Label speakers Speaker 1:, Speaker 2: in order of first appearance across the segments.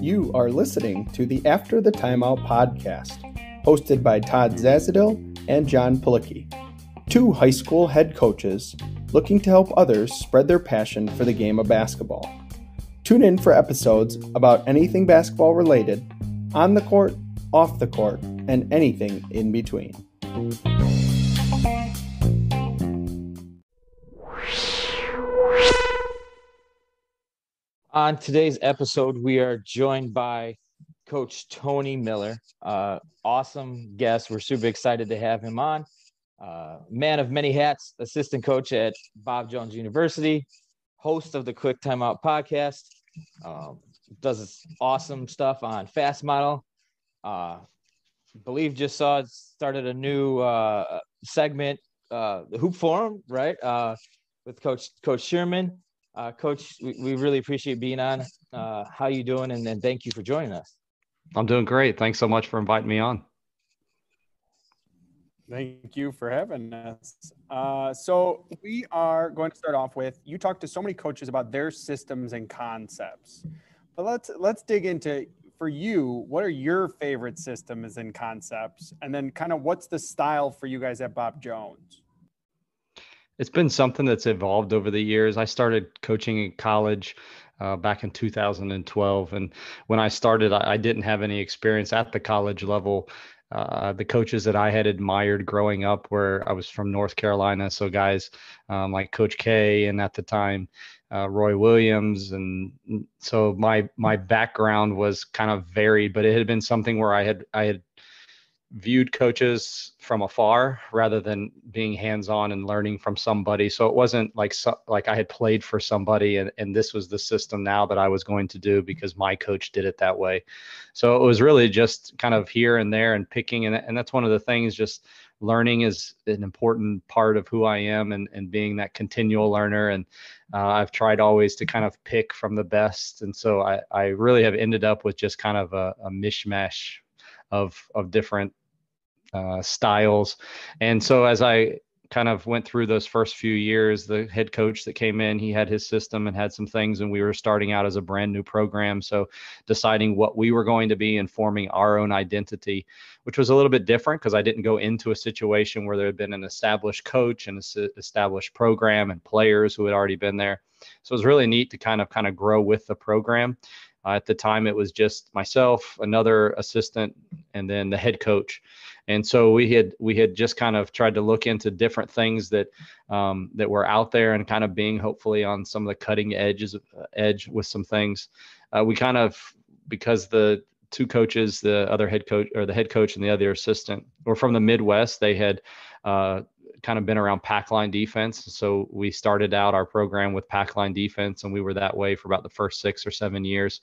Speaker 1: You are listening to the After the Timeout podcast, hosted by Todd Zazadil and Jon Pilicki, two high school head coaches looking to help others spread their passion for the game of basketball. Tune in for episodes about anything basketball related, on the court, off the court, and anything in between.
Speaker 2: On today's episode, we are joined by Coach Tony Miller. Awesome guest. We're super excited to have him on. Man of many hats, assistant coach at Bob Jones University, host of the Quick Timeout podcast, does this awesome stuff on Fast Model. Believe just started a new segment, the Hoop Forum, right? With Coach Sherman. Coach, we really appreciate being on. How you doing? And thank you for joining us.
Speaker 3: I'm doing great. Thanks so much for inviting me on.
Speaker 4: Thank you for having us. So we are going to start off with, you talk to so many coaches about their systems and concepts, but let's dig into, for you, what are your favorite systems and concepts? And then kind of what's the style for you guys at Bob Jones?
Speaker 3: It's been something that's evolved over the years. I started coaching in college back in 2012. And when I started, I didn't have any experience at the college level. The coaches that I had admired growing up I was from North Carolina. So guys like Coach K, and at the time, Roy Williams. And so my background was kind of varied, but it had been something where I had viewed coaches from afar rather than being hands-on and learning from somebody. So it wasn't like I had played for somebody and this was the system now that I was going to do because my coach did it that way. So it was really just kind of here and there and picking. And that's one of the things, just learning is an important part of who I am and being that continual learner. And I've tried always to kind of pick from the best. And so I really have ended up with just kind of a mishmash of different styles. And so as I kind of went through those first few years, the head coach that came in, he had his system and had some things, and we were starting out as a brand new program. So deciding what we were going to be and forming our own identity, which was a little bit different because I didn't go into a situation where there had been an established coach and an established program and players who had already been there. So it was really neat to kind of grow with the program. At the time, it was just myself, another assistant, and then the head coach. And so we had just kind of tried to look into different things that were out there and kind of being hopefully on some of the cutting edge with some things. We kind of, because the two coaches, the other head coach or the head coach and the other assistant were from the Midwest, they had kind of been around pack line defense. So we started out our program with pack line defense, and we were that way for about the first 6 or 7 years.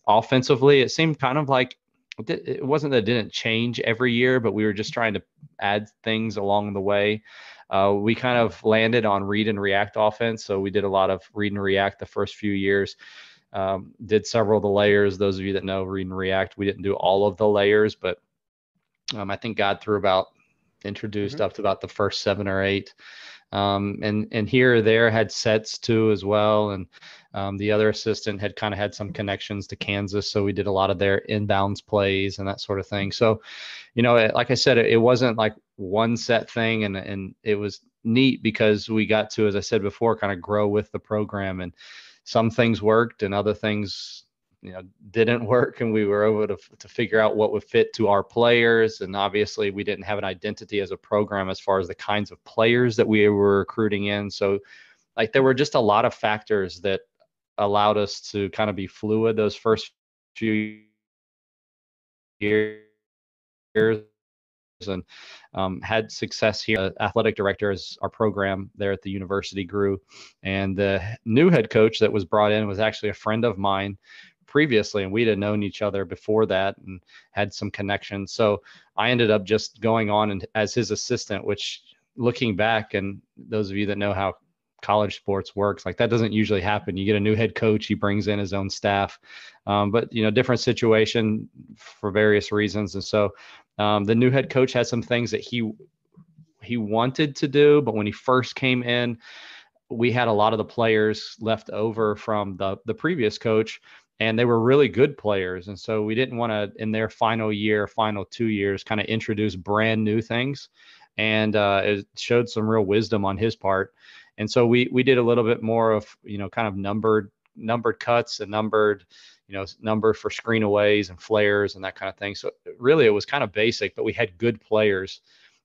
Speaker 3: Offensively, it seemed kind of like it wasn't that it didn't change every year, but we were just trying to add things along the way. We kind of landed on read and react offense. So we did a lot of read and react the first few years. Did several of the layers. Those of you that know read and react, we didn't do all of the layers, but I think got through introduced up to about the first 7 or 8. And here or there had sets too as well. And the other assistant had kind of had some connections to Kansas. So we did a lot of their inbounds plays and that sort of thing. So, like I said, it wasn't like one set thing. And it was neat because we got to, as I said before, kind of grow with the program, and some things worked and other things didn't work, and we were able to figure out what would fit to our players. And obviously we didn't have an identity as a program as far as the kinds of players that we were recruiting in. So like there were just a lot of factors that allowed us to kind of be fluid those first few years, and had success here. Athletic director as our program there at the university grew, and the new head coach that was brought in was actually a friend of mine previously, and we'd had known each other before that and had some connections. So I ended up just going on and as his assistant, which, looking back, and those of you that know how college sports works, like that doesn't usually happen. You get a new head coach, he brings in his own staff, but different situation for various reasons. And so the new head coach had some things that he wanted to do, but when he first came in, we had a lot of the players left over from the previous coach, and they were really good players. And so we didn't want to, in their final 2 years, kind of introduce brand new things. And it showed some real wisdom on his part. And so we did a little bit more of, kind of numbered cuts and numbered for screenaways and flares and that kind of thing. So really it was kind of basic, but we had good players,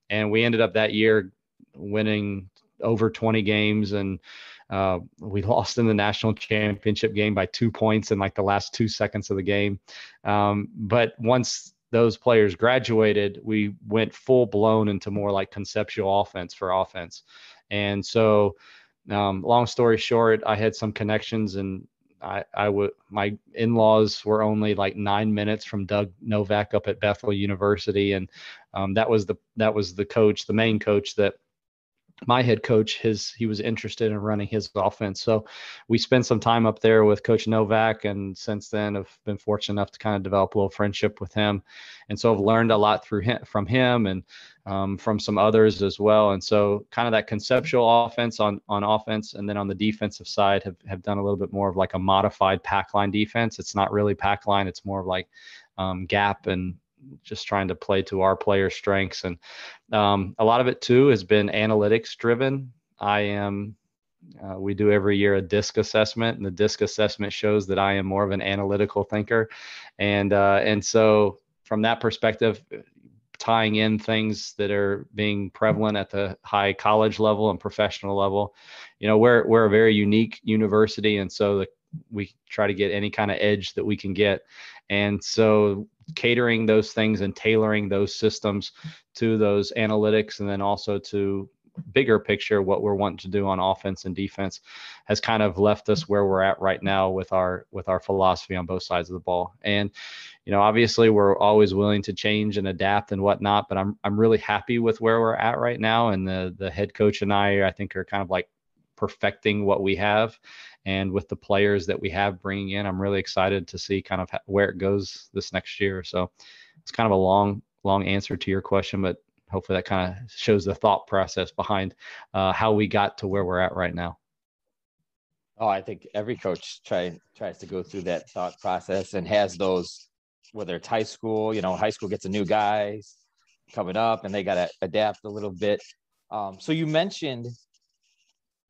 Speaker 3: and we ended up that year winning over 20 games, and we lost in the national championship game by 2 points in like the last 2 seconds of the game. But once those players graduated, we went full blown into more like conceptual offense for offense. And so long story short, I had some connections, and my in-laws were only like 9 minutes from Doug Novak up at Bethel University. And that was the coach, the main coach that my head coach, he was interested in running his offense. So we spent some time up there with Coach Novak, and since then I've been fortunate enough to kind of develop a little friendship with him. And so I've learned a lot from him and from some others as well. And so kind of that conceptual offense on offense, and then on the defensive side have done a little bit more of like a modified pack line defense. It's not really pack line. It's more of like gap and just trying to play to our players' strengths. And a lot of it too has been analytics driven. We do every year a DISC assessment, and the DISC assessment shows that I am more of an analytical thinker. And so from that perspective, tying in things that are being prevalent at the high college level and professional level, we're a very unique university. And so we try to get any kind of edge that we can get. And so catering those things and tailoring those systems to those analytics, and then also to bigger picture, what we're wanting to do on offense and defense, has kind of left us where we're at right now with our philosophy on both sides of the ball. And, obviously we're always willing to change and adapt and whatnot, but I'm really happy with where we're at right now. And the head coach and I think are kind of like perfecting what we have. And with the players that we have bringing in, I'm really excited to see kind of where it goes this next year. So it's kind of a long answer to your question, but hopefully that kind of shows the thought process behind how we got to where we're at right now.
Speaker 2: Oh, I think every coach tries to go through that thought process and has those, whether it's high school, high school gets a new guys coming up and they got to adapt a little bit. So you mentioned,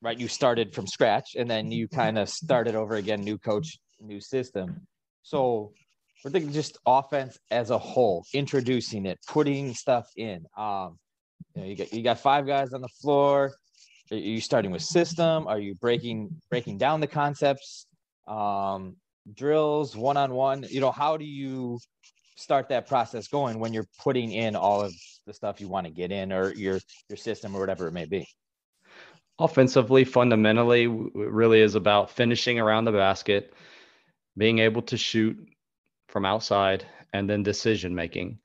Speaker 2: right, you started from scratch and then you kind of started over again, new coach, new system. So we're thinking just offense as a whole, introducing it, putting stuff in. You got 5 guys on the floor. Are you starting with system? Are you breaking down the concepts, drills, one-on-one? How do you start that process going when you're putting in all of the stuff you want to get in, or your system, or whatever it may be?
Speaker 3: Offensively, fundamentally, it really is about finishing around the basket, being able to shoot from outside, and then decision making.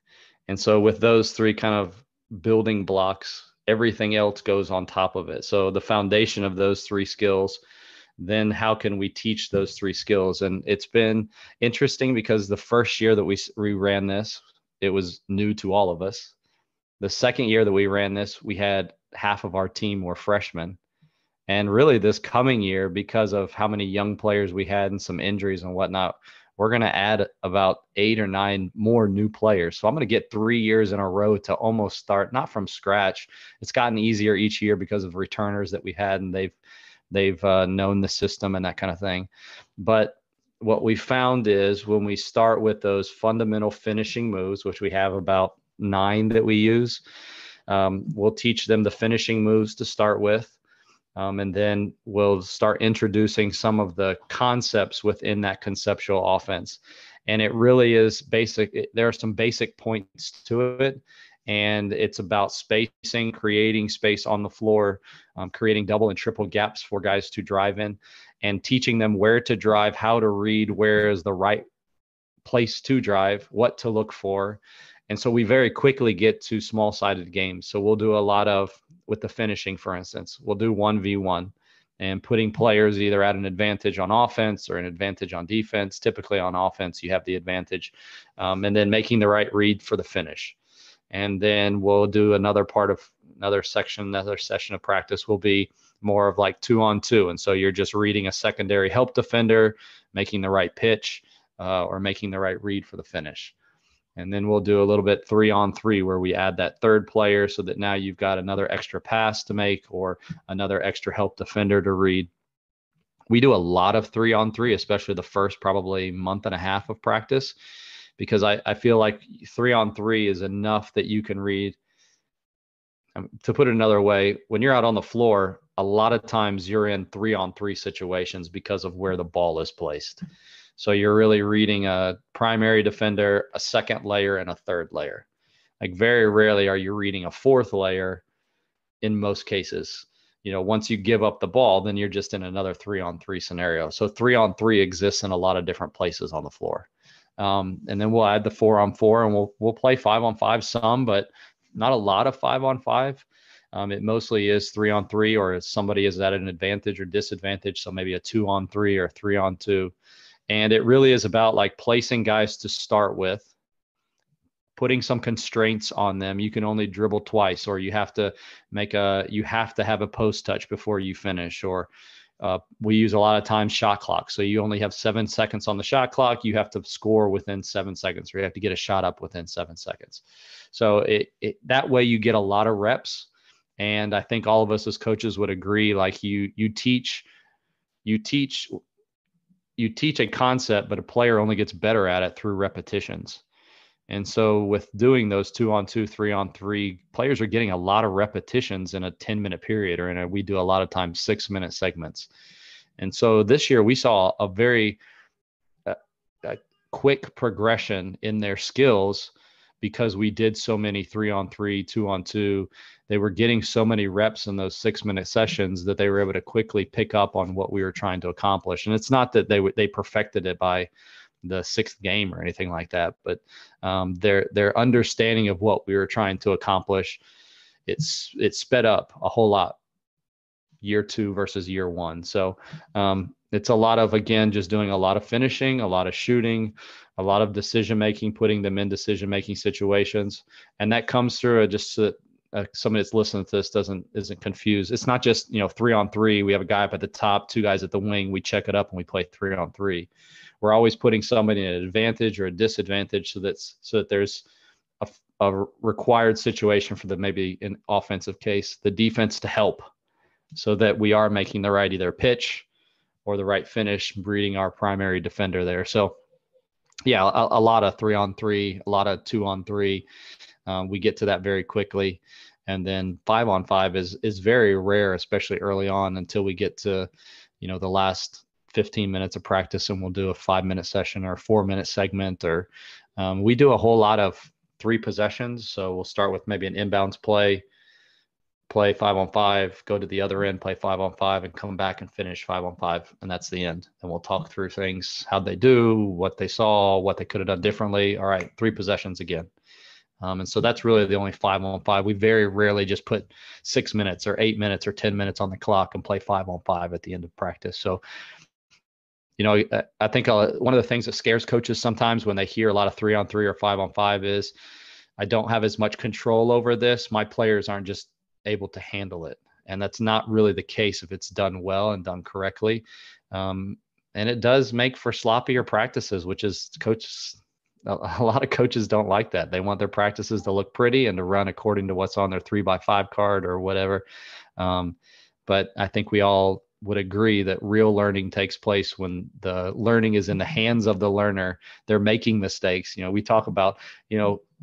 Speaker 3: And so with those 3 kind of building blocks, everything else goes on top of it. So the foundation of those 3 skills, then how can we teach those 3 skills? And it's been interesting because the first year that we ran this, it was new to all of us. The second year that we ran this, we had half of our team were freshmen. And really this coming year, because of how many young players we had and some injuries and whatnot, we're going to add about 8 or 9 more new players. So I'm going to get 3 years in a row to almost start, not from scratch. It's gotten easier each year because of returners that we had, and they've known the system and that kind of thing. But what we found is when we start with those fundamental finishing moves, which we have about 9 that we use, we'll teach them the finishing moves to start with. And then we'll start introducing some of the concepts within that conceptual offense. And it really is basic. There are some basic points to it. And it's about spacing, creating space on the floor, creating double and triple gaps for guys to drive in, and teaching them where to drive, how to read, where is the right place to drive, what to look for. And so we very quickly get to small-sided games. So we'll do a lot of, with the finishing, for instance, we'll do 1v1 and putting players either at an advantage on offense or an advantage on defense. Typically on offense, you have the advantage, and then making the right read for the finish. And then we'll do another session of practice will be more of like 2-on-2. And so you're just reading a secondary help defender, making the right pitch, or making the right read for the finish. And then we'll do a little bit 3-on-3 where we add that third player so that now you've got another extra pass to make or another extra help defender to read. We do a lot of 3-on-3, especially the first probably month and a half of practice, because I feel like 3-on-3 is enough that you can read. To put it another way, when you're out on the floor, a lot of times you're in 3-on-3 situations because of where the ball is placed. So you're really reading a primary defender, a second layer, and a third layer. Like very rarely are you reading a fourth layer in most cases. Once you give up the ball, then you're just in another 3-on-3 scenario. So 3-on-3 exists in a lot of different places on the floor. And then we'll add the 4-on-4 and we'll play 5-on-5 some, but not a lot of 5-on-5. It mostly is 3-on-3, or if somebody is at an advantage or disadvantage. So maybe a 2-on-3 or 3-on-2. And it really is about like placing guys to start with, putting some constraints on them. You can only dribble twice, or you have to have a post touch before you finish, or we use a lot of times shot clock. So you only have 7 seconds on the shot clock. You have to score within 7 seconds, or you have to get a shot up within 7 seconds. So that way you get a lot of reps. And I think all of us as coaches would agree, like you teach a concept, but a player only gets better at it through repetitions. And so with doing those 2-on-2, 3-on-3, players are getting a lot of repetitions in a 10-minute period, or we do a lot of times 6-minute segments. And so this year we saw a very quick progression in their skills because we did so many 3-on-3, 2-on-2. They were getting so many reps in those 6-minute sessions that they were able to quickly pick up on what we were trying to accomplish. And it's not that they perfected it by the 6th game or anything like that, but their understanding of what we were trying to accomplish, it's sped up a whole lot year 2 versus year 1. So it's a lot of, again, just doing a lot of finishing, a lot of shooting, a lot of decision making, putting them in decision making situations. And that comes through just so that somebody that's listening to this isn't confused. It's not just 3-on-3. We have a guy up at the top, 2 guys at the wing. We check it up and we play 3-on-3. We're always putting somebody in an advantage or a disadvantage so that there's a required situation for maybe in offensive case, the defense to help, so that we are making the right either pitch or the right finish, breeding our primary defender there. So yeah, a lot of 3-on-3, a lot of 2-on-3. We get to that very quickly. And then 5-on-5 is very rare, especially early on, until we get to, the last 15 minutes of practice, and we'll do a 5-minute session or a 4-minute segment, or we do a whole lot of 3 possessions. So we'll start with maybe an inbounds play 5-on-5, go to the other end, play 5-on-5, and come back and finish 5-on-5. And that's the end. And we'll talk through things, how'd they do, what they saw, what they could have done differently. All right, 3 possessions again. And so that's really the only 5-on-5. We very rarely just put 6 minutes or 8 minutes or 10 minutes on the clock and play 5-on-5 at the end of practice. So, I think one of the things that scares coaches sometimes when they hear a lot of 3-on-3 or 5-on-5 is, I don't have as much control over this. My players aren't just able to handle it. And that's not really the case if it's done well and done correctly. And it does make for sloppier practices, which is a lot of coaches don't like that. They want their practices to look pretty and to run according to what's on their 3x5 card or whatever. But I think we all would agree that real learning takes place when the learning is in the hands of the learner. They're making mistakes. We talk about,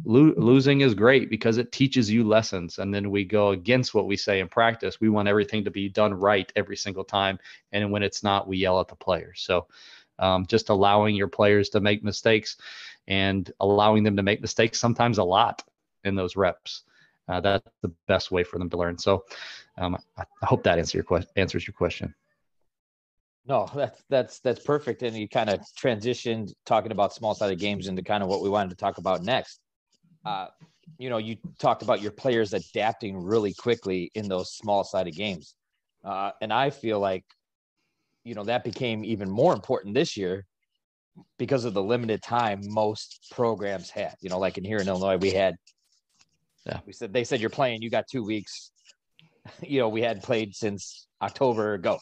Speaker 3: losing is great because it teaches you lessons. And then we go against what we say in practice. We want everything to be done right every single time. And when it's not, we yell at the players. So just allowing your players to make mistakes and allowing them to make mistakes, sometimes a lot in those reps. That's the best way for them to learn. So I hope that answers your question.
Speaker 2: No, that's perfect. And you kind of transitioned talking about small-sided games into kind of what we wanted to talk about next. You talked about your players adapting really quickly in those small-sided games. And I feel like, that became even more important this year because of the limited time most programs had. Like here in Illinois, they said you're playing, you got 2 weeks. we hadn't played since October ago.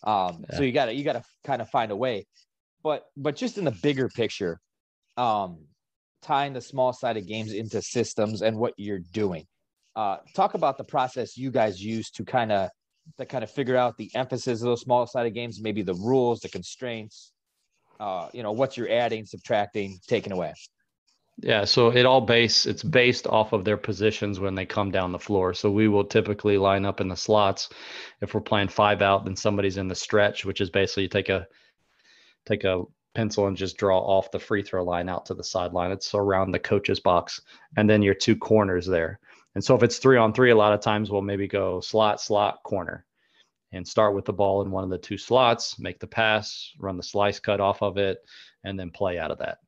Speaker 2: So you gotta kind of find a way, but just in the bigger picture, tying the small sided games into systems and what you're doing. Talk about the process you guys use to kind of figure out the emphasis of those small sided games, maybe the rules, the constraints, what you're adding, subtracting, taking away.
Speaker 3: Yeah, so it's based off of their positions when they come down the floor. So we will typically line up in the slots. If we're playing 5 out, then somebody's in the stretch, which is basically you take a pencil and just draw off the free throw line out to the sideline. It's around the coach's box, and then your 2 corners there. And so if it's 3-on-3, a lot of times we'll maybe go slot, corner, and start with the ball in one of the 2 slots, make the pass, run the slice cut off of it, and then play out of that.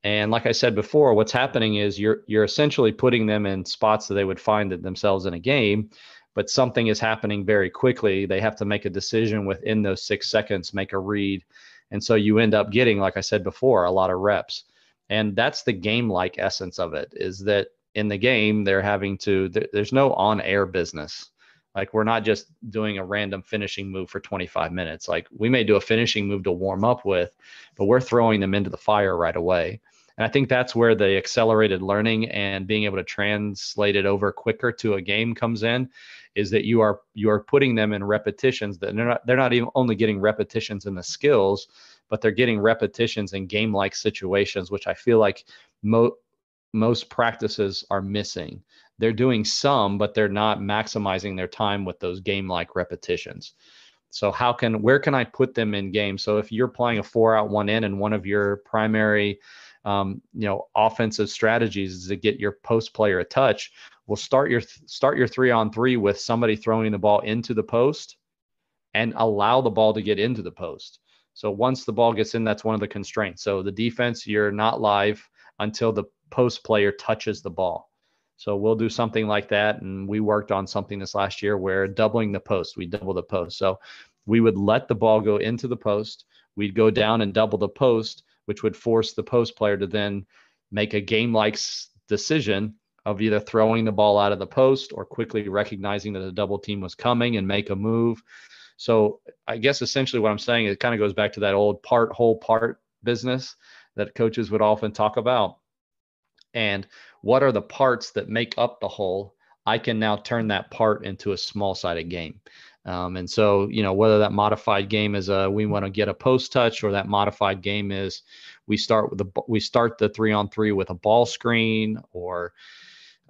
Speaker 3: And like I said before, what's happening is you're essentially putting them in spots that they would find themselves in a game, but something is happening very quickly. They have to make a decision within those 6 seconds, make a read. And so you end up getting, like I said before, a lot of reps. And that's the game-like essence of it, is that in the game, there's no on-air business. Like, we're not just doing a random finishing move for 25 minutes. Like, we may do a finishing move to warm up with, but we're throwing them into the fire right away. And I think that's where the accelerated learning and being able to translate it over quicker to a game comes in, is that you are putting them in repetitions that they're not even only getting repetitions in the skills, but they're getting repetitions in game-like situations, which I feel like most practices are missing. They're doing some, but they're not maximizing their time with those game-like repetitions. So where can I put them in games? So if you're playing a 4-out, 1-in, and one of your primary offensive strategies is to get your post player a touch, we'll start your 3-on-3 with somebody throwing the ball into the post and allow the ball to get into the post. So once the ball gets in, that's one of the constraints. So the defense, you're not live until the post player touches the ball. So we'll do something like that. And we worked on something this last year where doubling the post, we double the post. So we would let the ball go into the post. We'd go down and double the post, which would force the post player to then make a game-like decision of either throwing the ball out of the post or quickly recognizing that a double team was coming and make a move. So I guess essentially what I'm saying, it kind of goes back to that old whole part business that coaches would often talk about. And what are the parts that make up the whole? I can now turn that part into a small-sided game. And so, whether that modified game is we want to get a post touch, or that modified game is we start the 3-on-3 with a ball screen, or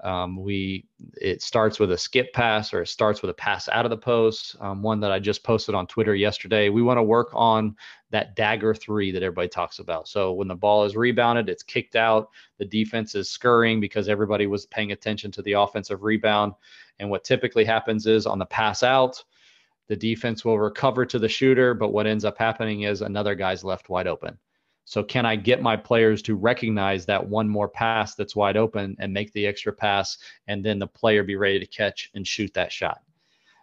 Speaker 3: it starts with a skip pass, or it starts with a pass out of the post. One that I just posted on Twitter yesterday, we want to work on that dagger 3 that everybody talks about. So when the ball is rebounded, it's kicked out, the defense is scurrying because everybody was paying attention to the offensive rebound. And what typically happens is on the pass out, the defense will recover to the shooter, but what ends up happening is another guy's left wide open. So can I get my players to recognize that one more pass that's wide open and make the extra pass, and then the player be ready to catch and shoot that shot?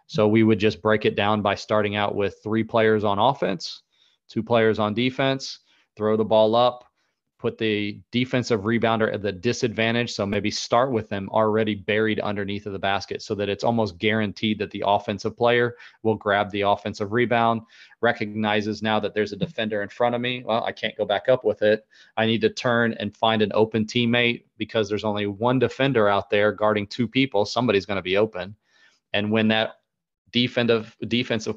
Speaker 3: So we would just break it down by starting out with 3 players on offense, 2 players on defense, throw the ball up, put the defensive rebounder at the disadvantage. So maybe start with them already buried underneath of the basket so that it's almost guaranteed that the offensive player will grab the offensive rebound, recognizes now that there's a defender in front of me. Well, I can't go back up with it. I need to turn and find an open teammate because there's only one defender out there guarding 2 people. Somebody's going to be open. And when that defensive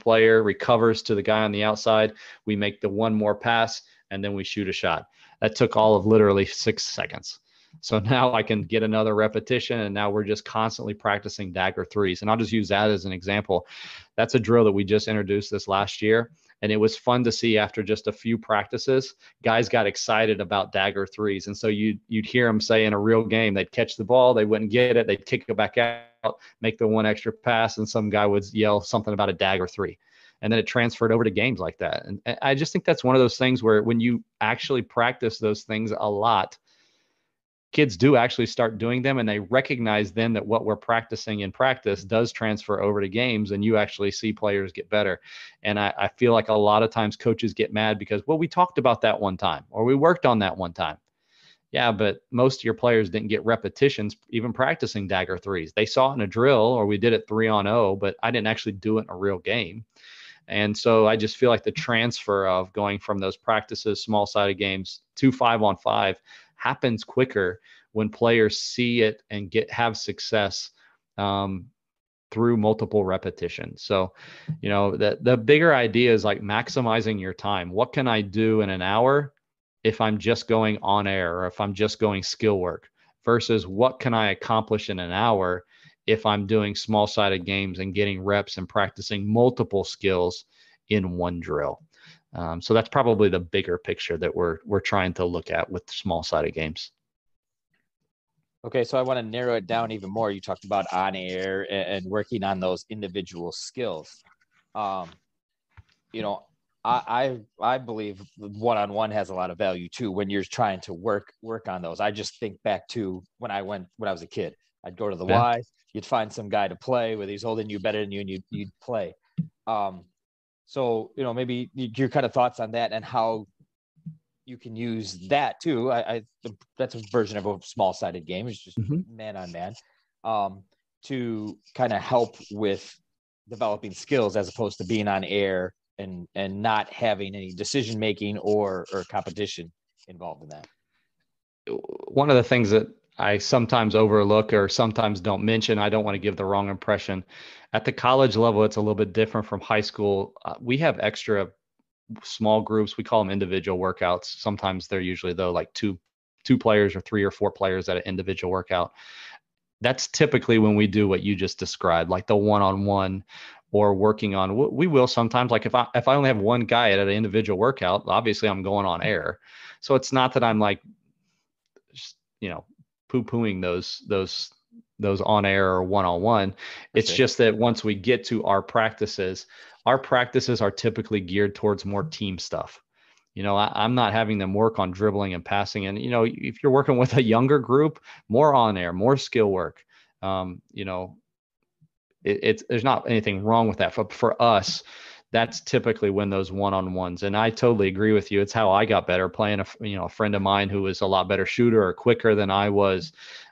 Speaker 3: player recovers to the guy on the outside, we make the one more pass, and then we shoot a shot. That took all of literally 6 seconds. So now I can get another repetition, and now we're just constantly practicing dagger 3s. And I'll just use that as an example. That's a drill that we just introduced this last year, and it was fun to see after just a few practices, guys got excited about dagger 3s. And so you'd hear them say in a real game, they'd catch the ball, they wouldn't get it, they'd kick it back out, make the one extra pass, and some guy would yell something about a dagger 3. And then it transferred over to games like that. And I just think that's one of those things where when you actually practice those things a lot, kids do actually start doing them, and they recognize then that what we're practicing in practice does transfer over to games, and you actually see players get better. And I feel like a lot of times coaches get mad because, well, we talked about that one time, or we worked on that one time. Yeah, but most of your players didn't get repetitions even practicing dagger threes. They saw it in a drill, or we did it 3-on-0, but I didn't actually do it in a real game. And so I just feel like the transfer of going from those practices, small sided games to 5-on-5 happens quicker when players see it and have success through multiple repetitions. So, the bigger idea is like maximizing your time. What can I do in an hour if I'm just going on air, or if I'm just going skill work, versus what can I accomplish in an hour if I'm doing small sided games and getting reps and practicing multiple skills in one drill. So that's probably the bigger picture that we're trying to look at with small sided games.
Speaker 2: Okay, so I want to narrow it down even more. You talked about on air and working on those individual skills. I believe one-on-one has a lot of value too when you're trying to work on those. I just think back to when I was a kid. I'd go to the Y, you'd find some guy to play with, he's holding you better than you, and you'd play. So maybe your kind of thoughts on that and how you can use that too. That's a version of a small-sided game. It's just man on man, to kind of help with developing skills as opposed to being on air and not having any decision making or competition involved in that.
Speaker 3: One of the things that I sometimes overlook or sometimes don't mention, I don't want to give the wrong impression. At the college level, it's a little bit different from high school. We have extra small groups. We call them individual workouts. Sometimes they're usually though like two players or 3 or 4 players at an individual workout. That's typically when we do what you just described, like the one-on-one or working on. We will sometimes, like if I only have one guy at an individual workout, obviously I'm going on air. So it's not that I'm like, poo-pooing those on air or one-on-one. It's just that once we get to our practices are typically geared towards more team stuff. I'm not having them work on dribbling and passing. And, if you're working with a younger group, more on air, more skill work, there's not anything wrong with that. For us, that's typically when those one-on-ones, and I totally agree with you. It's how I got better playing a friend of mine who was a lot better shooter or quicker than I was.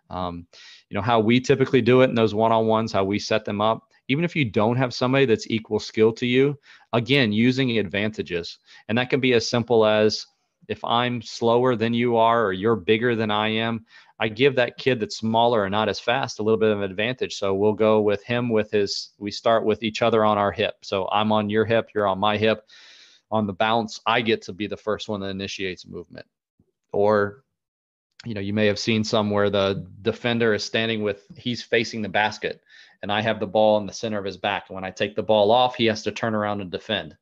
Speaker 3: How we typically do it in those one-on-ones, how we set them up. Even if you don't have somebody that's equal skill to you, again, using advantages. And that can be as simple as, if I'm slower than you are or you're bigger than I am, I give that kid that's smaller and not as fast a little bit of an advantage. So we'll go with him we start with each other on our hip. So I'm on your hip, you're on my hip. On the bounce, I get to be the first one that initiates movement. Or, you may have seen some where the defender is he's facing the basket and I have the ball in the center of his back. And when I take the ball off, he has to turn around and defend.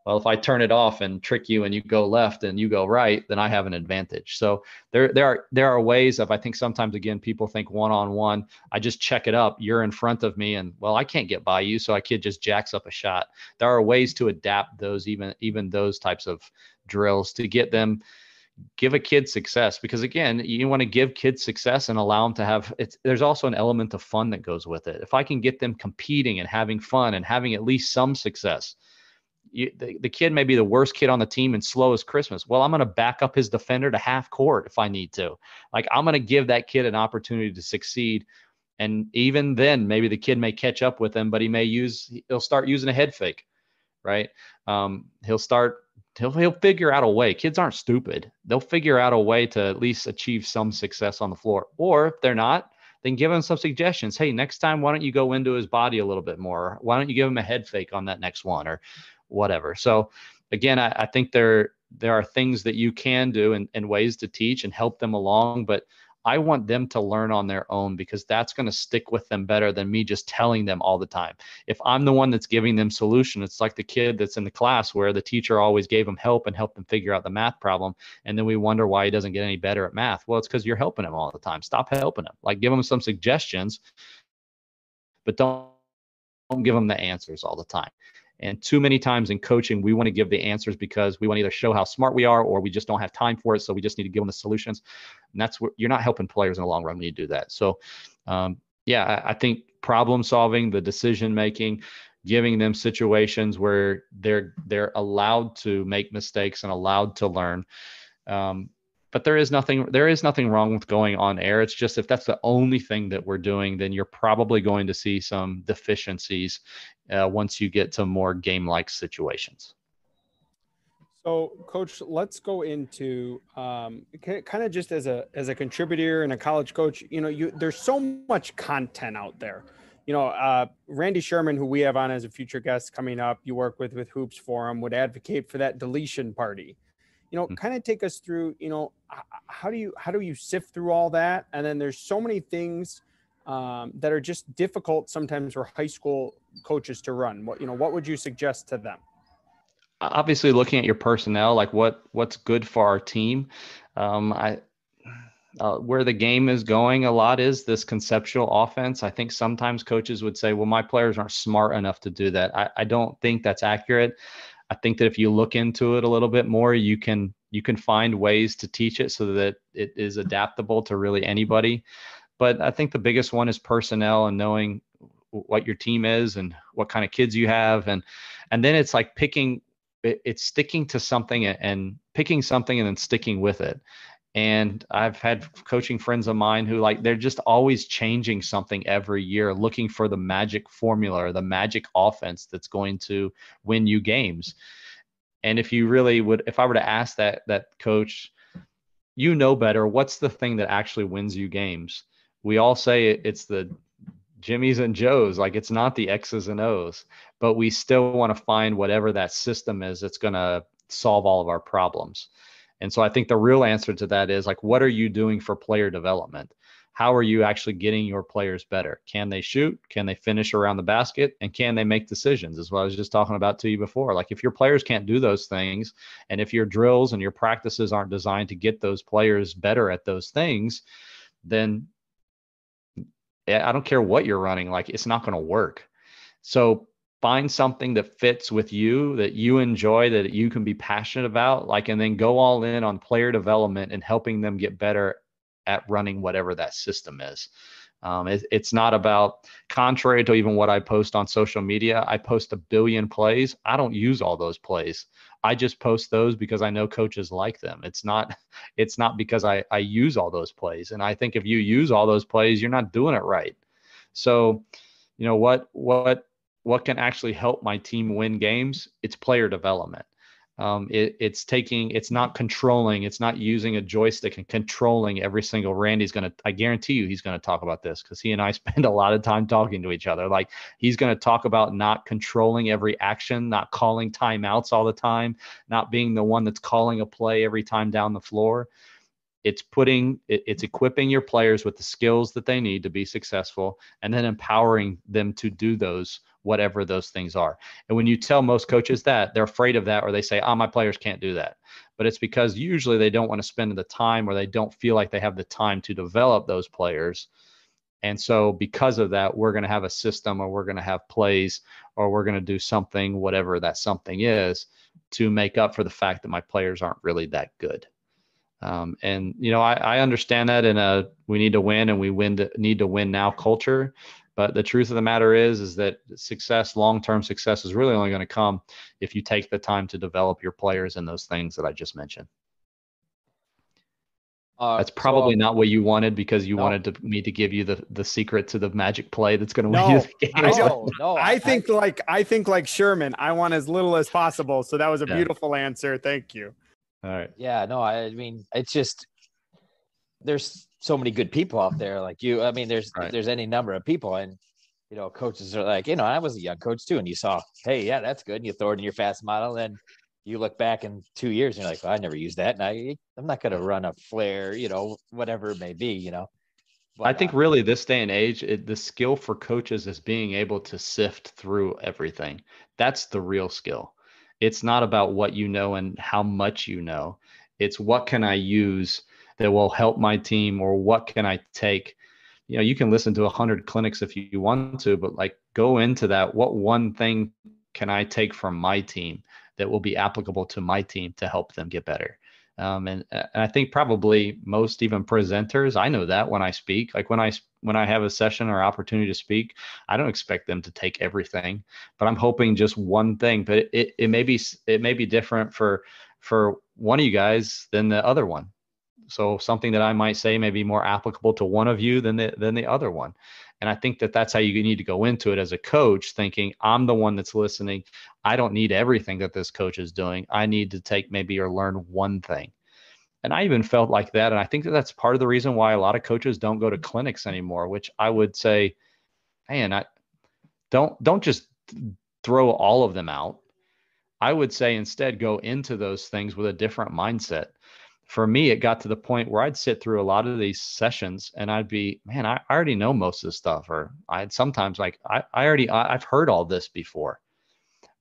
Speaker 3: Well, if I turn it off and trick you and you go left and you go right, then I have an advantage. So there are ways of, I think sometimes, again, people think one-on-one, I just check it up, you're in front of me, and well, I can't get by you, so a kid just jacks up a shot. There are ways to adapt those, even those types of drills, to give a kid success, because again, you want to give kids success and allow them to have there's also an element of fun that goes with it. If I can get them competing and having fun and having at least some success, the kid may be the worst kid on the team and slow as Christmas. Well, I'm going to back up his defender to half court if I need to. Like, I'm going to give that kid an opportunity to succeed. And even then, maybe the kid may catch up with him, but he'll start using a head fake, right? He'll figure out a way. Kids aren't stupid. They'll figure out a way to at least achieve some success on the floor. Or if they're not, then give him some suggestions. Hey, next time, why don't you go into his body a little bit more? Why don't you give him a head fake on that next one, or whatever? So again, I think there are things that you can do and ways to teach and help them along, but I want them to learn on their own, because that's going to stick with them better than me just telling them all the time. If I'm the one that's giving them solution, it's like the kid that's in the class where the teacher always gave them help and helped them figure out the math problem. And then we wonder why he doesn't get any better at math. Well, it's because you're helping him all the time. Stop helping him. Like, give him some suggestions, but don't give them the answers all the time. And too many times in coaching, we want to give the answers because we want to either show how smart we are, or we just don't have time for it. So we just need to give them the solutions. And that's where you're not helping players in the long run when you do that. So I think problem solving, the decision making, giving them situations where they're allowed to make mistakes and allowed to learn. But there is nothing wrong with going on air. It's just if that's the only thing that we're doing, then you're probably going to see some deficiencies once you get to more game-like situations.
Speaker 4: So, Coach, let's go into kind of just as a contributor and a college coach. There's so much content out there. Randy Sherman, who we have on as a future guest coming up, you work with Hoops Forum, would advocate for that deletion party. Kind of take us through, how do you sift through all that? And then there's so many things that are just difficult sometimes for high school coaches to run. What would you suggest to them?
Speaker 3: Obviously, looking at your personnel, like what's good for our team. Where the game is going a lot is this conceptual offense. I think sometimes coaches would say, well, my players aren't smart enough to do that. I don't think that's accurate. I think that if you look into it a little bit more, you can find ways to teach it so that it is adaptable to really anybody. But I think the biggest one is personnel and knowing what your team is and what kind of kids you have. And then it's like it's sticking to something and picking something and then sticking with it. And I've had coaching friends of mine who they're just always changing something every year, looking for the magic formula or the magic offense that's going to win you games. And if I were to ask that coach, better, what's the thing that actually wins you games? We all say it's the Jimmys and Joes, it's not the X's and O's, but we still want to find whatever that system is that's going to solve all of our problems. And so I think the real answer to that is what are you doing for player development? How are you actually getting your players better? Can they shoot? Can they finish around the basket? And can they make decisions? Is what I was just talking about to you before. If your players can't do those things, and if your drills and your practices aren't designed to get those players better at those things, then I don't care what you're running, it's not going to work. So find something that fits with you, that you enjoy, that you can be passionate about, and then go all in on player development and helping them get better at running whatever that system is. It's not about, contrary to even what I post on social media, I post 1 billion plays. I don't use all those plays. I just post those because I know coaches like them. It's not because I use all those plays. And I think if you use all those plays, you're not doing it right. So, what can actually help my team win games? It's player development. It's not controlling. It's not using a joystick and controlling every single. I guarantee you he's going to talk about this because he and I spend a lot of time talking to each other. He's going to talk about not controlling every action, not calling timeouts all the time, not being the one that's calling a play every time down the floor. It's equipping your players with the skills that they need to be successful, and then empowering them to do those, whatever those things are. And when you tell most coaches that, they're afraid of that, or they say, my players can't do that. But it's because usually they don't want to spend the time, or they don't feel like they have the time to develop those players. And so because of that, we're going to have a system, or we're going to have plays, or we're going to do something, whatever that something is, to make up for the fact that my players aren't really that good. I understand that in a we need to win and need to win now culture. But the truth of the matter is that long-term success is really only going to come if you take the time to develop your players in those things that I just mentioned. That's probably not what you wanted, because you wanted me to give you the secret to the magic play that's going to win you the game.
Speaker 4: I think like Sherman, I want as little as possible. So that was a beautiful answer. Thank you.
Speaker 3: All right.
Speaker 2: Yeah, no, I mean, it's just, there's so many good people out there like you. I mean, there's any number of people, and, coaches are I was a young coach too. And you saw, hey, yeah, that's good. And you throw it in your fast model. And you look back in 2 years and you're like, well, I never used that. And I'm not going to run a flare, whatever it may be, But,
Speaker 3: I think really this day and age, the skill for coaches is being able to sift through everything. That's the real skill. It's not about what you know and how much you know. It's what can I use that will help my team, or what can I take? You can listen to 100 clinics if you want to, but go into that. What one thing can I take from my team that will be applicable to my team to help them get better? And I think probably most even presenters, I know that when I speak, when I have a session or opportunity to speak, I don't expect them to take everything, but I'm hoping just one thing. But it may be different for one of you guys than the other one. So something that I might say may be more applicable to one of you than the other one. And I think that that's how you need to go into it as a coach, thinking I'm the one that's listening. I don't need everything that this coach is doing. I need to take maybe or learn one thing. And I even felt like that. And I think that that's part of the reason why a lot of coaches don't go to clinics anymore, which I would say, man, don't just throw all of them out. I would say instead go into those things with a different mindset. For me, it got to the point where I'd sit through a lot of these sessions and I'd be, man, I already know most of the stuff. Or I'd sometimes like, I've heard all this before.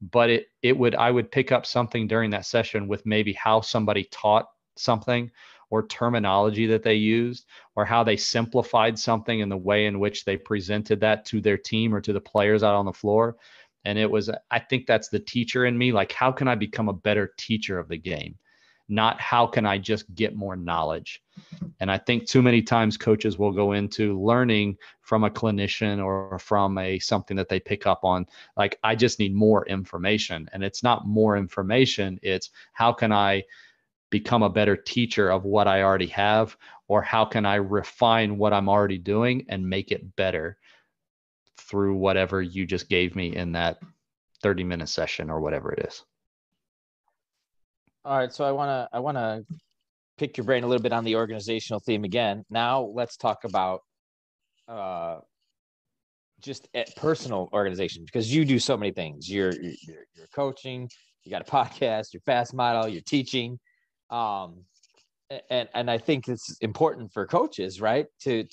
Speaker 3: But I would pick up something during that session with maybe how somebody taught something or terminology that they used, or how they simplified something in the way in which they presented that to their team or to the players out on the floor. And I think that's the teacher in me. Like, how can I become a better teacher of the game? Not how can I just get more knowledge? And I think too many times coaches will go into learning from a clinician or from something that they pick up on. Like, I just need more information. And it's not more information. It's how can I become a better teacher of what I already have, or how can I refine what I'm already doing and make it better through whatever you just gave me in that 30-minute session or whatever it is.
Speaker 2: All right. So I want to pick your brain a little bit on the organizational theme again. Now let's talk about just personal organization, because you do so many things. You're coaching, you got a podcast, you're fast model, you're teaching. And I think it's important for coaches, right, to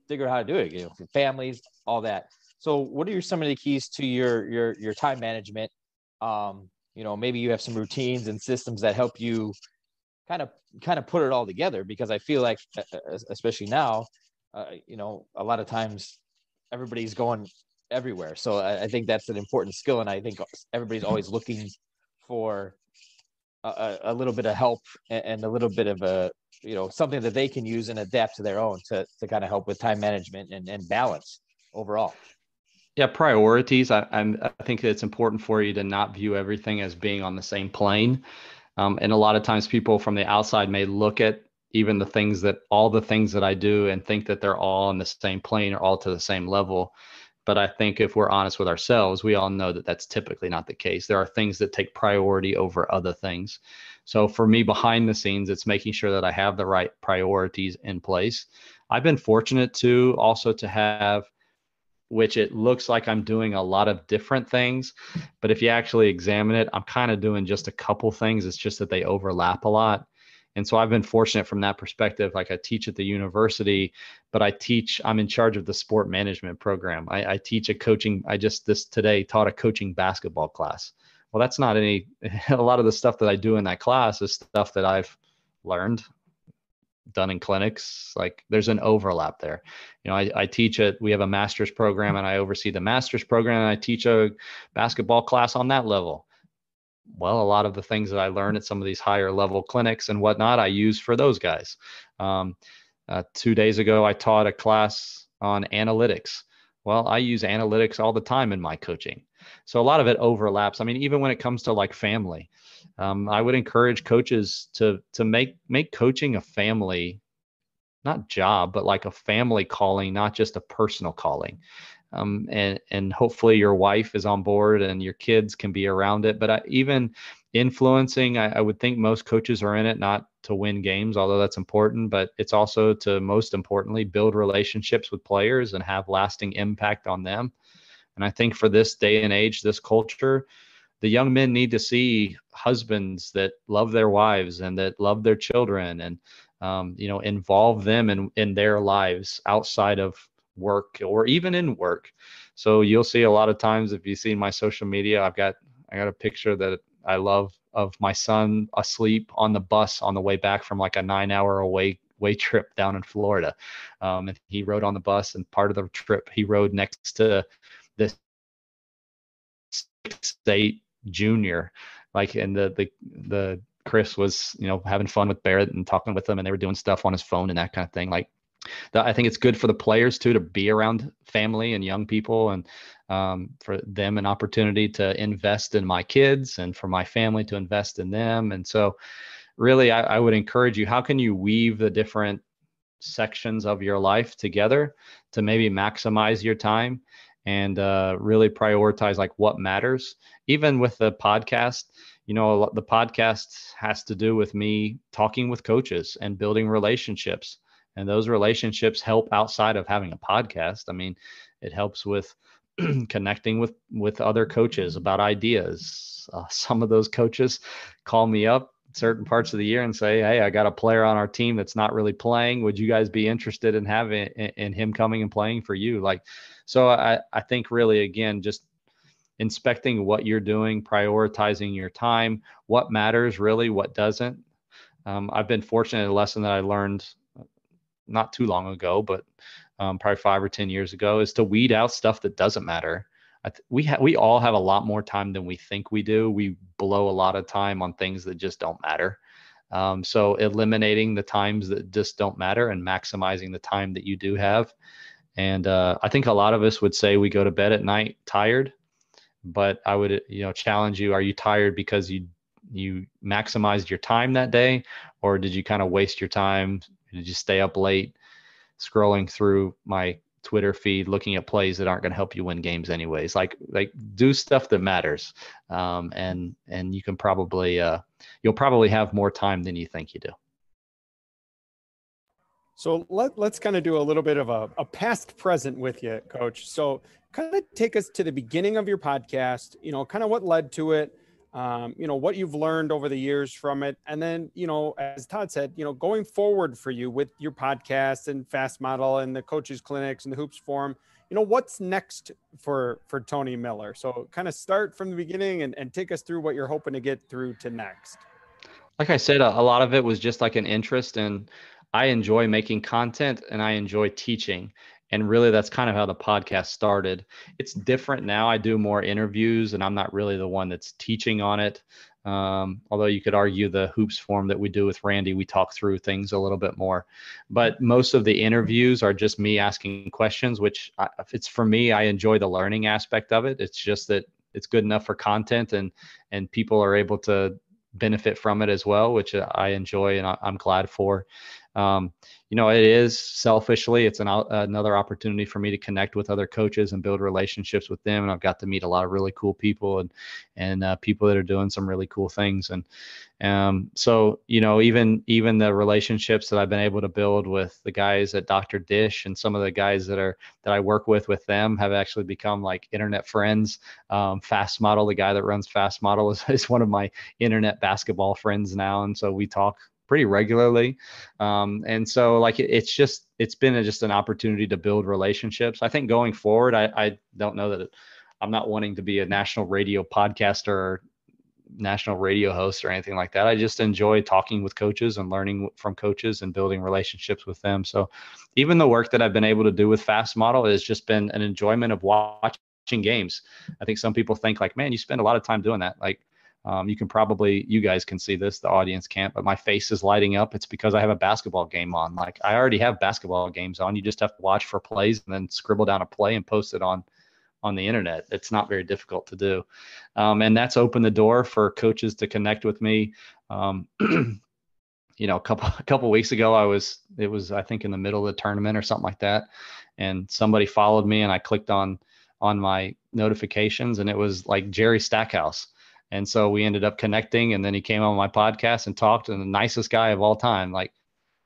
Speaker 2: figure out how to do it, for families, all that. So what are some of the keys to your time management? Maybe you have some routines and systems that help you kind of put it all together, because I feel like, especially now, a lot of times everybody's going everywhere. So I think that's an important skill. And I think everybody's always looking for a little bit of help and a little bit of something that they can use and adapt to their own to kind of help with time management and balance overall.
Speaker 3: Yeah, priorities. I think it's important for you to not view everything as being on the same plane. And a lot of times people from the outside may look at even all the things that I do and think that they're all on the same plane or all to the same level. But I think if we're honest with ourselves, we all know that that's typically not the case. There are things that take priority over other things. So for me, behind the scenes, it's making sure that I have the right priorities in place. I've been fortunate to have, which it looks like I'm doing a lot of different things, but if you actually examine it, I'm kind of doing just a couple things. It's just that they overlap a lot. And so I've been fortunate from that perspective. Like, I teach at the university, but I'm in charge of the sport management program. I teach today taught a coaching basketball class. Well, that's not a lot of the stuff that I do in that class is stuff that I've learned, done in clinics. Like, there's an overlap there. I teach we have a master's program and I oversee the master's program, and I teach a basketball class on that level. Well, a lot of the things that I learn at some of these higher level clinics and whatnot, I use for those guys. 2 days ago, I taught a class on analytics. Well, I use analytics all the time in my coaching. So a lot of it overlaps. I mean, even when it comes to like family, I would encourage coaches to make coaching a family, not job, but like a family calling, not just a personal calling. And hopefully your wife is on board and your kids can be around it. But even influencing, I would think most coaches are in it not to win games, although that's important, but it's also to, most importantly, build relationships with players and have lasting impact on them. And I think for this day and age, this culture, the young men need to see husbands that love their wives and that love their children, and involve them in their lives outside of work or even in work. So you'll see a lot of times, if you see my social media, I got a picture that I love of my son asleep on the bus on the way back from like a 9-hour away trip down in Florida. And he rode on the bus, and part of the trip he rode next to this state junior, like, and the Chris was, having fun with Barrett and talking with him, and they were doing stuff on his phone and that kind of thing. Like, I think it's good for the players too, to be around family and young people, and for them an opportunity to invest in my kids and for my family to invest in them. And so really, I would encourage you, how can you weave the different sections of your life together to maybe maximize your time and really prioritize like what matters. Even with the podcast, the podcast has to do with me talking with coaches and building relationships. And those relationships help outside of having a podcast. I mean, it helps with connecting with other coaches about ideas. Some of those coaches call me up certain parts of the year and say, hey, I got a player on our team that's not really playing. Would you guys be interested in having in him coming and playing for you? Like, so I think really, again, just inspecting what you're doing, prioritizing your time, what matters really, what doesn't. I've been fortunate. A lesson that I learned not too long ago, but probably 5 or 10 years ago, is to weed out stuff that doesn't matter. We all have a lot more time than we think we do. We blow a lot of time on things that just don't matter. So eliminating the times that just don't matter and maximizing the time that you do have. And I think a lot of us would say we go to bed at night tired, but I would, challenge you. Are you tired because you maximized your time that day, or did you kind of waste your time? Did you stay up late scrolling through my Twitter feed, looking at plays that aren't going to help you win games anyways? Like do stuff that matters. And you can probably, you'll probably have more time than you think you do.
Speaker 4: So let's kind of do a little bit of a past present with you, Coach. So kind of take us to the beginning of your podcast, kind of what led to it, what you've learned over the years from it. And then, as Todd said, going forward for you with your podcast and Fast Model and the coaches clinics and the Hoops Forum, what's next for Tony Miller? So kind of start from the beginning and take us through what you're hoping to get through to next.
Speaker 3: Like I said, a lot of it was just like an interest, and I enjoy making content and I enjoy teaching. And really, that's kind of how the podcast started. It's different now. I do more interviews and I'm not really the one that's teaching on it. Although you could argue the Hoops Forum that we do with Randy, we talk through things a little bit more. But most of the interviews are just me asking questions, which if it's for me, I enjoy the learning aspect of it. It's just that it's good enough for content and people are able to benefit from it as well, which I enjoy and I'm glad for. It is selfishly, it's another opportunity for me to connect with other coaches and build relationships with them. And I've got to meet a lot of really cool people and people that are doing some really cool things. And so, even the relationships that I've been able to build with the guys at Dr. Dish and some of the guys that I work with them have actually become like internet friends. Fast Model, the guy that runs Fast Model is one of my internet basketball friends now. And so we talk pretty regularly. And so like, it's been just an opportunity to build relationships. I think going forward, I don't know that I'm not wanting to be a national radio podcaster or national radio host or anything like that. I just enjoy talking with coaches and learning from coaches and building relationships with them. So even the work that I've been able to do with Fast Model has just been an enjoyment of watching games. I think some people think like, man, you spend a lot of time doing that. Like, you guys can see this, the audience can't, but my face is lighting up. It's because I have a basketball game on. Like I already have basketball games on. You just have to watch for plays and then scribble down a play and post it on the internet. It's not very difficult to do. And that's opened the door for coaches to connect with me. A couple weeks ago, it was, I think in the middle of the tournament or something like that. And somebody followed me and I clicked on my notifications and it was like Jerry Stackhouse. And so we ended up connecting, and then he came on my podcast and talked, and the nicest guy of all time. Like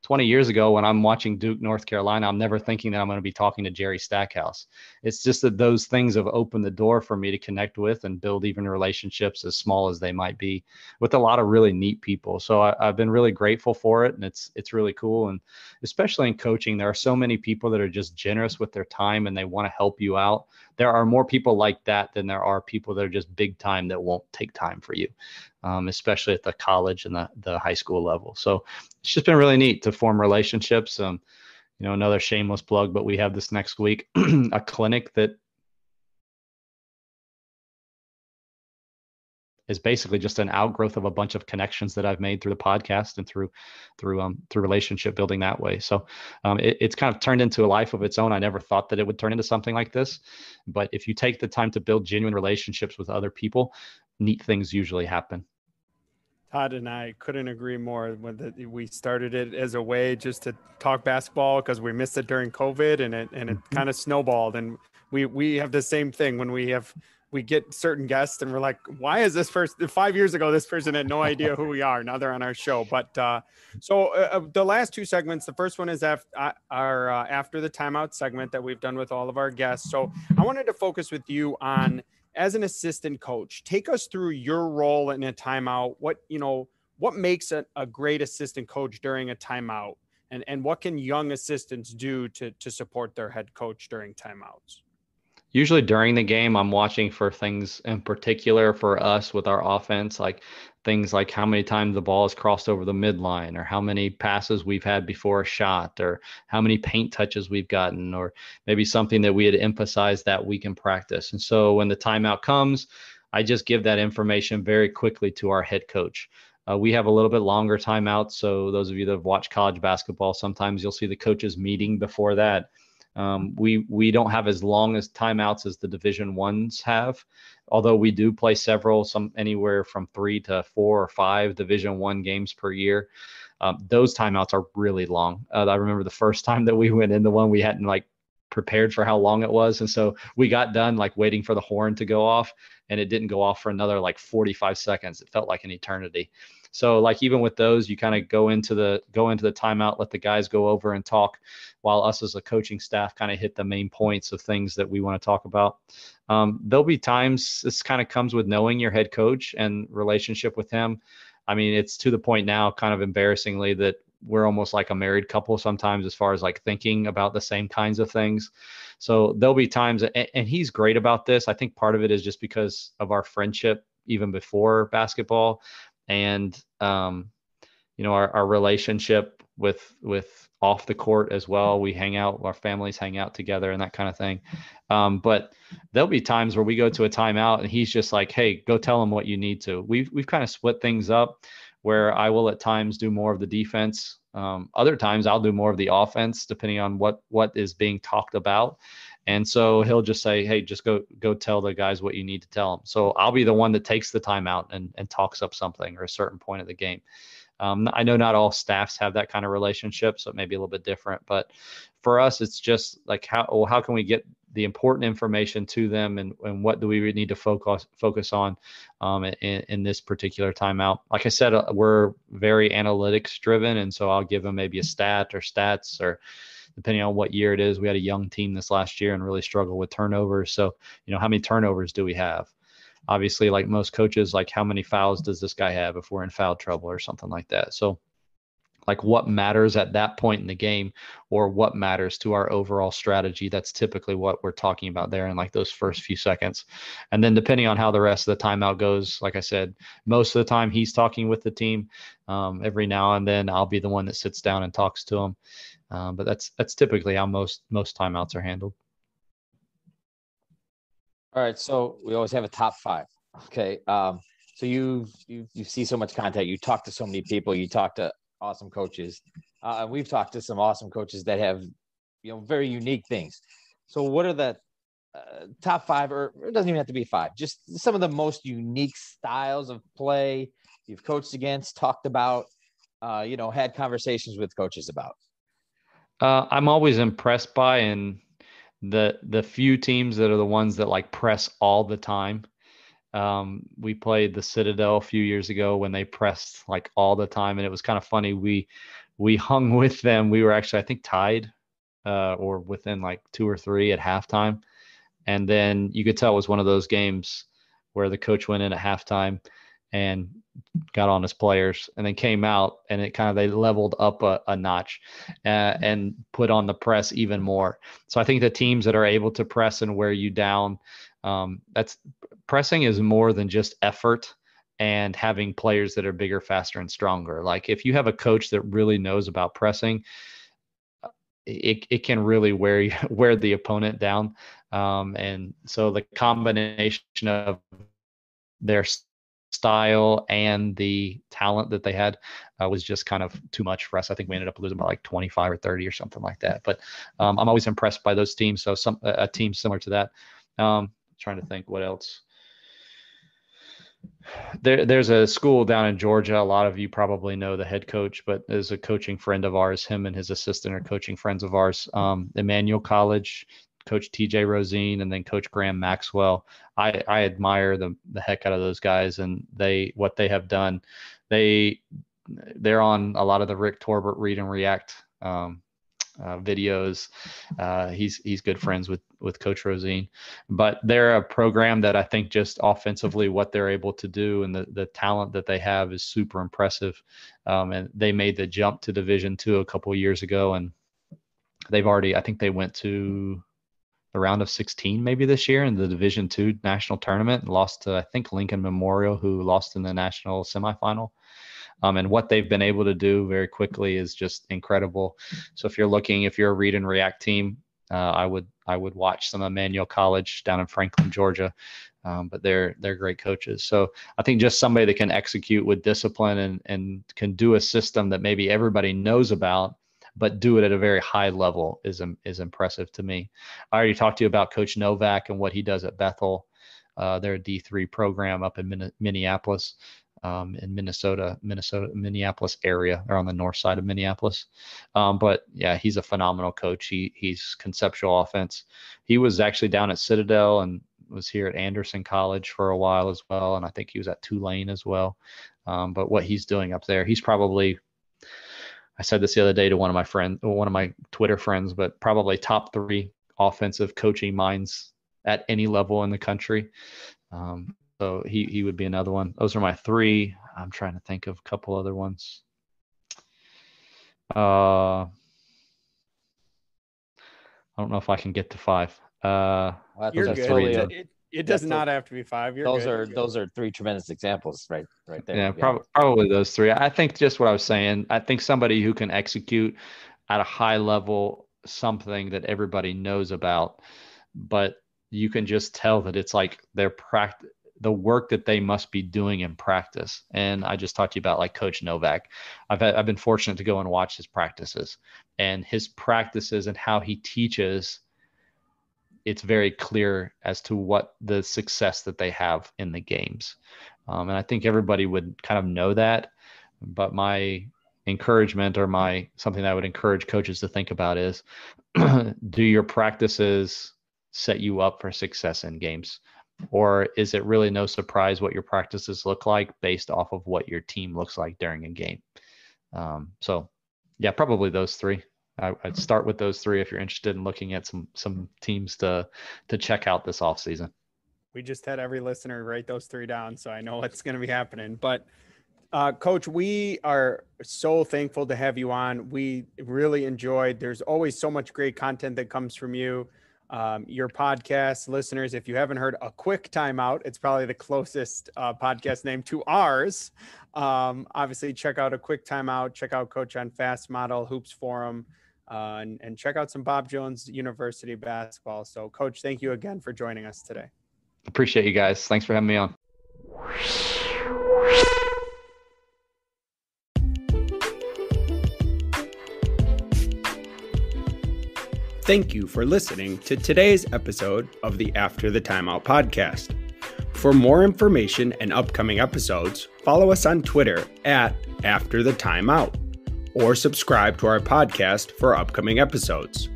Speaker 3: 20 years ago, when I'm watching Duke, North Carolina, I'm never thinking that I'm going to be talking to Jerry Stackhouse. It's just that those things have opened the door for me to connect with and build even relationships as small as they might be with a lot of really neat people. So I've been really grateful for it, and it's really cool. And especially in coaching, there are so many people that are just generous with their time and they want to help you out. There are more people like that than there are people that are just big time that won't take time for you, especially at the college and the high school level. So it's just been really neat to form relationships. Another shameless plug, but we have this next week, a clinic that is basically just an outgrowth of a bunch of connections that I've made through the podcast and through relationship building that way. So it's kind of turned into a life of its own. I never thought that it would turn into something like this, but if you take the time to build genuine relationships with other people, neat things usually happen.
Speaker 4: Todd and I couldn't agree more. When we started it as a way just to talk basketball because we missed it during COVID, and it kind of snowballed. And we have the same thing when we get certain guests, and we're like, why is this person? 5 years ago, this person had no idea who we are. Now they're on our show. But the last two segments. The first one is after the timeout segment that we've done with all of our guests. So I wanted to focus with you on, as an assistant coach, take us through your role in a timeout. What makes a great assistant coach during a timeout, and what can young assistants do to support their head coach during timeouts?
Speaker 3: Usually during the game, I'm watching for things in particular for us with our offense, like things like how many times the ball has crossed over the midline, or how many passes we've had before a shot, or how many paint touches we've gotten, or maybe something that we had emphasized that week in practice. And so when the timeout comes, I just give that information very quickly to our head coach. We have a little bit longer timeouts. So those of you that have watched college basketball, sometimes you'll see the coaches meeting before that. We don't have as long as timeouts as the Division Ones have, although we do play some anywhere from 3 to 4 or 5 Division One games per year. Those timeouts are really long. I remember the first time that we went into one, we hadn't prepared for how long it was, and so we got done waiting for the horn to go off, and it didn't go off for another 45 seconds. It felt like an eternity. So even with those, you kind of go into the timeout, let the guys go over and talk, while us as a coaching staff kind of hit the main points of things that we want to talk about. There'll be times, this kind of comes with knowing your head coach and relationship with him. I mean, it's to the point now, kind of embarrassingly, that we're almost like a married couple sometimes, as far as thinking about the same kinds of things. So there'll be times, and he's great about this. I think part of it is just because of our friendship even before basketball, and our relationship with off the court as well. We hang out, our families hang out together and that kind of thing. But there'll be times where we go to a timeout and he's just like, hey, go tell them what you need to. We've kind of split things up, where I will at times do more of the defense. Other times I'll do more of the offense, depending on what is being talked about. And so he'll just say, hey, just go tell the guys what you need to tell them. So I'll be the one that takes the timeout and talks up something or a certain point of the game. I know not all staffs have that kind of relationship, so it may be a little bit different. But for us, it's just how can we get the important information to them, and what do we need to focus on in this particular timeout? Like I said, we're very analytics driven, and so I'll give them maybe a stat or stats, or depending on what year it is. We had a young team this last year and really struggled with turnovers. So, how many turnovers do we have? Obviously, like most coaches, how many fouls does this guy have if we're in foul trouble or something like that? So what matters at that point in the game, or what matters to our overall strategy? That's typically what we're talking about there in those first few seconds. And then depending on how the rest of the timeout goes, like I said, most of the time he's talking with the team. Every now and then I'll be the one that sits down and talks to them. But that's typically how most timeouts are handled.
Speaker 2: All right, so we always have a top 5. Okay, so you see so much content. You talk to so many people. You talk to awesome coaches. We've talked to some awesome coaches that have, very unique things. So what are the top 5, or it doesn't even have to be 5, just some of the most unique styles of play you've coached against, talked about, had conversations with coaches about?
Speaker 3: I'm always impressed by, and the few teams that are the ones that press all the time. We played the Citadel a few years ago when they pressed all the time, and it was kind of funny. We hung with them. We were actually, I think, tied or within 2 or 3 at halftime. And then you could tell it was one of those games where the coach went in at halftime and got on his players, and then came out, and they leveled up a notch and put on the press even more. So I think the teams that are able to press and wear you down, that's pressing is more than just effort and having players that are bigger, faster, and stronger. If you have a coach that really knows about pressing, it can really wear the opponent down. And so the combination of their style and the talent that they had was just kind of too much for us. I think we ended up losing by 25 or 30 or something like that. But I'm always impressed by those teams. So a team similar to that. Trying to think what else. There's a school down in Georgia. A lot of you probably know the head coach, but is a coaching friend of ours. Him and his assistant are coaching friends of ours. Emmanuel College, Coach TJ Rosine, and then Coach Graham Maxwell. I admire the heck out of those guys, and what they have done. They're on a lot of the Rick Torbert Read and React videos. He's good friends with Coach Rosine, but they're a program that I think just offensively what they're able to do and the talent that they have is super impressive. And they made the jump to Division II a couple of years ago, and I think they went to the round of 16 maybe this year in the Division II national tournament and lost to, I think, Lincoln Memorial, who lost in the national semifinal. And what they've been able to do very quickly is just incredible. So if you're a Read and React team, I would watch some Emmanuel College down in Franklin, Georgia. But they're great coaches. So I think just somebody that can execute with discipline and can do a system that maybe everybody knows about, but do it at a very high level is impressive to me. I already talked to you about Coach Novak and what he does at Bethel. They're a D3 program up in Minneapolis. In Minneapolis area. They're on the north side of Minneapolis. But yeah, he's a phenomenal coach. He's conceptual offense. He was actually down at Citadel and was here at Anderson College for a while as well. And I think he was at Tulane as well. But what he's doing up there, he's probably, I said this the other day to one of my Twitter friends, but probably top 3 offensive coaching minds at any level in the country. So he would be another one. Those are my 3. I'm trying to think of a couple other ones. I don't know if I can get to 5.
Speaker 4: You're good. It does not have to be 5.
Speaker 2: Those are 3 tremendous examples right there.
Speaker 3: Yeah, probably those 3. I think just what I was saying. I think somebody who can execute at a high level something that everybody knows about, but you can just tell that it's like the work that they must be doing in practice. And I just talked to you about like Coach Novak. I've been fortunate to go and watch his practices, and his practices and how he teaches. It's very clear as to what the success that they have in the games. And I think everybody would kind of know that, but my encouragement or something that I would encourage coaches to think about is do your practices set you up for success in games? Or is it really no surprise what your practices look like based off of what your team looks like during a game? So yeah, probably those 3. I'd start with those 3 if you're interested in looking at some teams to check out this offseason.
Speaker 4: We just had every listener write those 3 down, so I know what's going to be happening. But Coach, we are so thankful to have you on. We really enjoyed. There's always so much great content that comes from you. Your podcast listeners, if you haven't heard A Quick Timeout, it's probably the closest podcast name to ours. Obviously, check out A Quick Timeout. Check out Coach on Fast Model, Hoops Forum, and check out some Bob Jones University basketball. So, Coach, thank you again for joining us today.
Speaker 3: Appreciate you guys. Thanks for having me on.
Speaker 1: Thank you for listening to today's episode of the After the Timeout podcast. For more information and upcoming episodes, follow us on Twitter at After the Timeout, or subscribe to our podcast for upcoming episodes.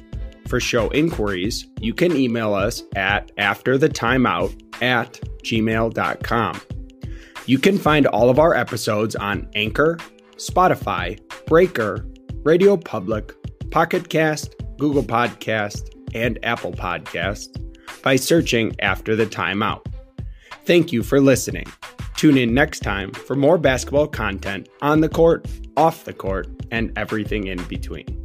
Speaker 1: For show inquiries, you can email us at afterthetimeout@gmail.com. You can find all of our episodes on Anchor, Spotify, Breaker, Radio Public, Pocket Cast, Google Podcast, and Apple Podcast by searching After the Timeout. Thank you for listening. Tune in next time for more basketball content on the court, off the court, and everything in between.